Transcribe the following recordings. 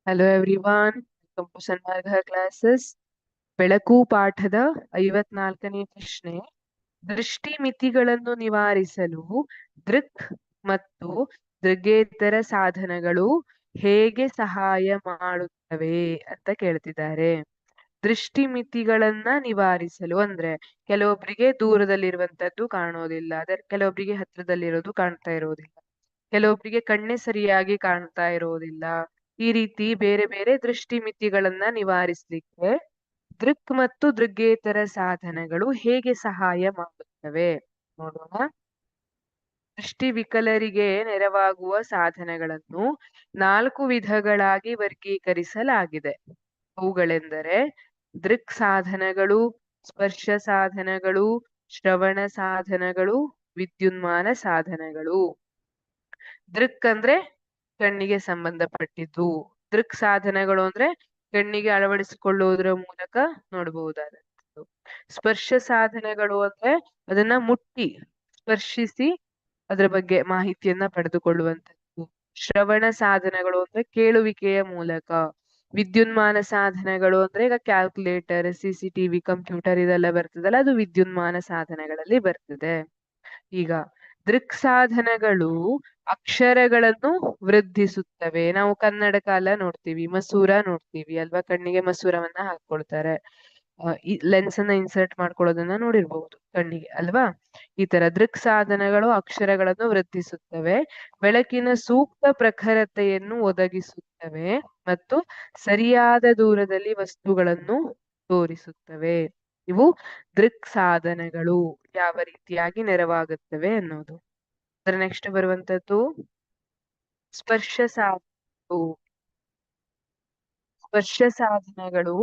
Hello everyone, welcome to Sanmarga classes. ಬೆಳಕು ಪಾಠದ 54ನೇ ಪ್ರಶ್ನೆ. ದೃಷ್ಟಿ ಮಿತಿಗಳನ್ನು ನಿವಾರಿಸಲು ದೃಕ್ ಮತ್ತು ದೃಗ್ಗೇತರ ಸಾಧನಗಳು ಹೇಗೆ ಸಹಾಯ ಮಾಡುತ್ತವೆ ಅಂತ ಕೇಳ್ತಿದ್ದಾರೆ. ದೃಷ್ಟಿ ಮಿತಿಗಳನ್ನ ನಿವಾರಿಸಲು ಅಂದ್ರೆ ಕೆಲವೊಬ್ಬರಿಗೆ ದೂರದಲ್ಲಿರುವಂತದ್ದು ಕಾಣೋದಿಲ್ಲ, ಕೆಲವೊಬ್ಬರಿಗೆ ಹತ್ರದಲ್ಲಿರೋದು ಕಾಣ್ತಾ ಇರೋದಿಲ್ಲ, ಕೆಲವೊಬ್ಬರಿಗೆ ಕಣ್ಣೇ ಸರಿಯಾಗಿ ಕಾಣ್ತಾ ಇರೋದಿಲ್ಲ. ಈ ರೀತಿ ಬೇರೆ ಬೇರೆ ದೃಷ್ಟಿ ಮಿತಿಗಳನ್ನ ನಿವಾರಿಸಲಿಕ್ಕೆ ದೃಕ್ ಮತ್ತು ದೃಗ್ಗೇತರ ಸಾಧನಗಳು ಹೇಗೆ ಸಹಾಯ ಮಾಡುತ್ತವೆ ನೋಡೋಣ. ದೃಷ್ಟಿ ವಿಕಲರಿಗೆ ನೆರವಾಗುವ ಸಾಧನಗಳನ್ನು 4 ವಿಧಗಳಾಗಿ ವರ್ಗೀಕರಿಸಲಾಗಿದೆ. ಅವುಗಳೆಂದರೆ ದೃಕ್ ಸಾಧನಗಳು, ಸ್ಪರ್ಶ ಸಾಧನಗಳು, ಶ್ರವಣ ಸಾಧನಗಳು, ವಿದ್ಯುನ್ಮಾನ ಸಾಧನಗಳು. ದೃಕ್ ಅಂದ್ರೆ ಕಣ್ಣಿಗೆ ಸಂಬಂಧಪಟ್ಟಿದ್ದು, ದೃಕ್ ಸಾಧನಗಳು ಅಂದ್ರೆ ಕಣ್ಣಿಗೆ ಅಳವಡಿಸಿಕೊಳ್ಳುವುದರ ಮೂಲಕ ನೋಡಬಹುದಾದಂಥದ್ದು. ಸ್ಪರ್ಶ ಸಾಧನಗಳು ಅಂದ್ರೆ ಅದನ್ನ ಮುಟ್ಟಿ ಸ್ಪರ್ಶಿಸಿ ಅದರ ಬಗ್ಗೆ ಮಾಹಿತಿಯನ್ನ ಪಡೆದುಕೊಳ್ಳುವಂಥದ್ದು. ಶ್ರವಣ ಸಾಧನಗಳು ಅಂದ್ರೆ ಕೇಳುವಿಕೆಯ ಮೂಲಕ. ವಿದ್ಯುನ್ಮಾನ ಸಾಧನಗಳು ಅಂದ್ರೆ ಈಗ ಕ್ಯಾಲ್ಕುಲೇಟರ್, CCTV, ಕಂಪ್ಯೂಟರ್ ಇದೆಲ್ಲ ಬರ್ತದಲ್ಲ, ಅದು ವಿದ್ಯುನ್ಮಾನ ಸಾಧನಗಳಲ್ಲಿ ಬರ್ತದೆ. ಈಗ ದೃಕ್ ಸಾಧನಗಳು ಅಕ್ಷರಗಳನ್ನು ವೃದ್ಧಿಸುತ್ತವೆ. ನಾವು ಕನ್ನಡಕ ಎಲ್ಲ ನೋಡ್ತೀವಿ, ಮಸೂರ ನೋಡ್ತೀವಿ ಅಲ್ವಾ, ಕಣ್ಣಿಗೆ ಮಸೂರವನ್ನ ಹಾಕೊಳ್ತಾರೆ. ಈ ಲೆನ್ಸ್ ಅನ್ನ ಇನ್ಸರ್ಟ್ ಮಾಡ್ಕೊಳ್ಳೋದನ್ನ ನೋಡಿರ್ಬಹುದು ಕಣ್ಣಿಗೆ ಅಲ್ವಾ. ಈ ತರ ದೃಕ್ ಸಾಧನಗಳು ಅಕ್ಷರಗಳನ್ನು ವೃದ್ಧಿಸುತ್ತವೆ, ಬೆಳಕಿನ ಸೂಕ್ತ ಪ್ರಖರತೆಯನ್ನು ಒದಗಿಸುತ್ತವೆ ಮತ್ತು ಸರಿಯಾದ ದೂರದಲ್ಲಿ ವಸ್ತುಗಳನ್ನು ತೋರಿಸುತ್ತವೆ. ಇವು ದೃಕ್ ಸಾಧನಗಳು ಯಾವ ರೀತಿಯಾಗಿ ನೆರವಾಗುತ್ತವೆ ಅನ್ನೋದು. ಅದರ ನೆಕ್ಸ್ಟ್ ಬರುವಂತದ್ದು ಸ್ಪರ್ಶ ಸಾಧನಗಳು. ಸ್ಪರ್ಶ ಸಾಧನಗಳು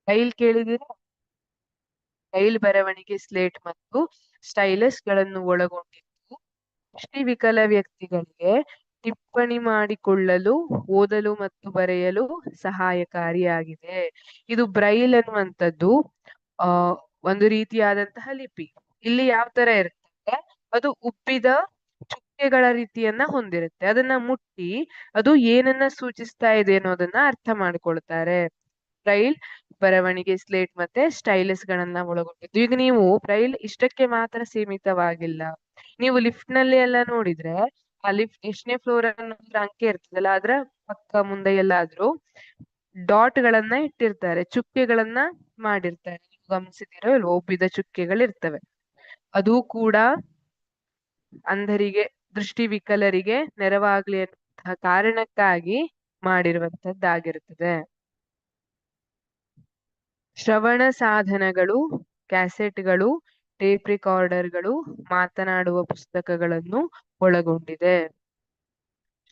ಟೈಲ್ ಕೇಳಿದಿರ? ಟೈಲ್ ಬರವಣಿಗೆ ಸ್ಲೇಟ್ ಮತ್ತು ಸ್ಟೈಲಸ್ ಗಳನ್ನು ಒಳಗೊಂಡಿದ್ದು ದೃಷ್ಟಿ ವಿಕಲ ವ್ಯಕ್ತಿಗಳಿಗೆ ಟಿಪ್ಪಣಿ ಮಾಡಿಕೊಳ್ಳಲು, ಓದಲು ಮತ್ತು ಬರೆಯಲು ಸಹಾಯಕಾರಿಯಾಗಿದೆ. ಇದು ಬ್ರೈಲ್ ಅನ್ನುವಂಥದ್ದು ಒಂದು ರೀತಿಯಾದಂತಹ ಲಿಪಿ. ಇಲ್ಲಿ ಯಾವ ತರ ಇರುತ್ತೆ, ಅದು ಉಬ್ಬಿದ ಚುಕ್ಕೆಗಳ ರೀತಿಯನ್ನ ಹೊಂದಿರುತ್ತೆ. ಅದನ್ನ ಮುಟ್ಟಿ ಅದು ಏನನ್ನ ಸೂಚಿಸ್ತಾ ಇದೆ ಅನ್ನೋದನ್ನ ಅರ್ಥ ಮಾಡ್ಕೊಳ್ತಾರೆ. ಬ್ರೈಲ್ ಬರವಣಿಗೆ ಸ್ಲೇಟ್ ಮತ್ತೆ ಸ್ಟೈಲಸ್ ಗಳನ್ನ ಒಳಗೊಂಡಿದ್ದು. ಈಗ ನೀವು ಬ್ರೈಲ್ ಇಷ್ಟಕ್ಕೆ ಮಾತ್ರ ಸೀಮಿತವಾಗಿಲ್ಲ. ನೀವು ಲಿಫ್ಟ್ ನಲ್ಲಿ ಎಲ್ಲ ನೋಡಿದ್ರೆ ಆ ಲಿಫ್ಟ್ ಎಷ್ಟನೇ ಫ್ಲೋರ್ ಅನ್ನೋದ್ರ ಅಂಕೆ ಇರ್ತದಲ್ಲ, ಅದ್ರ ಪಕ್ಕ ಮುಂದೆ ಎಲ್ಲಾದ್ರೂ ಡಾಟ್ ಗಳನ್ನ ಇಟ್ಟಿರ್ತಾರೆ, ಚುಕ್ಕೆಗಳನ್ನ ಮಾಡಿರ್ತಾರೆ. ನೀವು ಗಮನಿಸಿದಿರೋ ಇಲ್ವೋ, ಒಬ್ಬಿದ ಚುಕ್ಕೆಗಳಿರ್ತವೆ. ಅದು ಕೂಡ ಅಂಧರಿಗೆ, ದೃಷ್ಟಿ ವಿಕಲರಿಗೆ ನೆರವಾಗ್ಲಿ ಅನ್ನುವಂತಹ ಕಾರಣಕ್ಕಾಗಿ ಮಾಡಿರುವಂತದ್ದಾಗಿರುತ್ತದೆ. ಶ್ರವಣ ಸಾಧನಗಳು ಕ್ಯಾಸೆಟ್ಗಳು, ಟೇಪ್ ರಿಕಾರ್ಡರ್ಗಳು, ಮಾತನಾಡುವ ಪುಸ್ತಕಗಳನ್ನು ಒಳಗೊಂಡಿದೆ.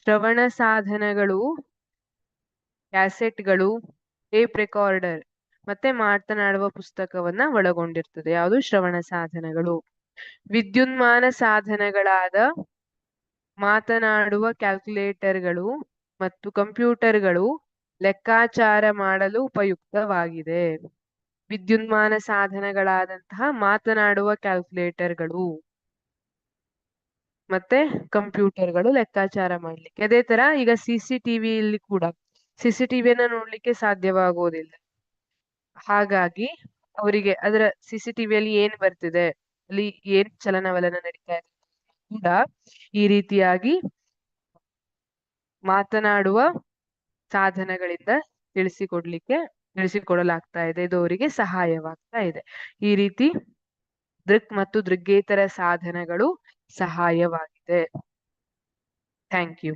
ಶ್ರವಣ ಸಾಧನಗಳು ಕ್ಯಾಸೆಟ್ಗಳು, ಟೇಪ್ ರೆಕಾರ್ಡರ್ ಮತ್ತೆ ಮಾತನಾಡುವ ಪುಸ್ತಕವನ್ನ ಒಳಗೊಂಡಿರ್ತದೆ. ಯಾವುದು? ಶ್ರವಣ ಸಾಧನಗಳು. ವಿದ್ಯುನ್ಮಾನ ಸಾಧನಗಳಾದ ಮಾತನಾಡುವ ಕ್ಯಾಲ್ಕುಲೇಟರ್ಗಳು ಮತ್ತು ಕಂಪ್ಯೂಟರ್ಗಳು ಲೆಕ್ಕಾಚಾರ ಮಾಡಲು ಉಪಯುಕ್ತವಾಗಿದೆ. ವಿದ್ಯುನ್ಮಾನ ಸಾಧನಗಳಾದಂತಹ ಮಾತನಾಡುವ ಕ್ಯಾಲ್ಕುಲೇಟರ್ಗಳು ಮತ್ತೆ ಕಂಪ್ಯೂಟರ್ಗಳು ಲೆಕ್ಕಾಚಾರ ಮಾಡ್ಲಿಕ್ಕೆ. ಅದೇ ತರ ಈಗ CCTVಯಲ್ಲಿ ಕೂಡ CCTVಯನ್ನ ನೋಡ್ಲಿಕ್ಕೆ ಸಾಧ್ಯವಾಗುವುದಿಲ್ಲ. ಹಾಗಾಗಿ ಅವರಿಗೆ ಅದರ CCTVಯಲ್ಲಿ ಏನ್ ಬರ್ತಿದೆ, ಅಲ್ಲಿ ಏನ್ ಚಲನವಲನ ನಡೀತಾ ಇದೆ ಕೂಡ ಈ ರೀತಿಯಾಗಿ ಮಾತನಾಡುವ ಸಾಧನಗಳಿಂದ ತಿಳಿಸಿಕೊಡಲಾಗ್ತಾ ಇದೆ. ಇದು ಅವರಿಗೆ ಸಹಾಯವಾಗ್ತಾ ಇದೆ. ಈ ರೀತಿ ದೃಕ್ ಮತ್ತು ದೃಗ್ಗೇತರ ಸಾಧನಗಳು ಸಹಾಯವಾಗಿದೆ. Thank you.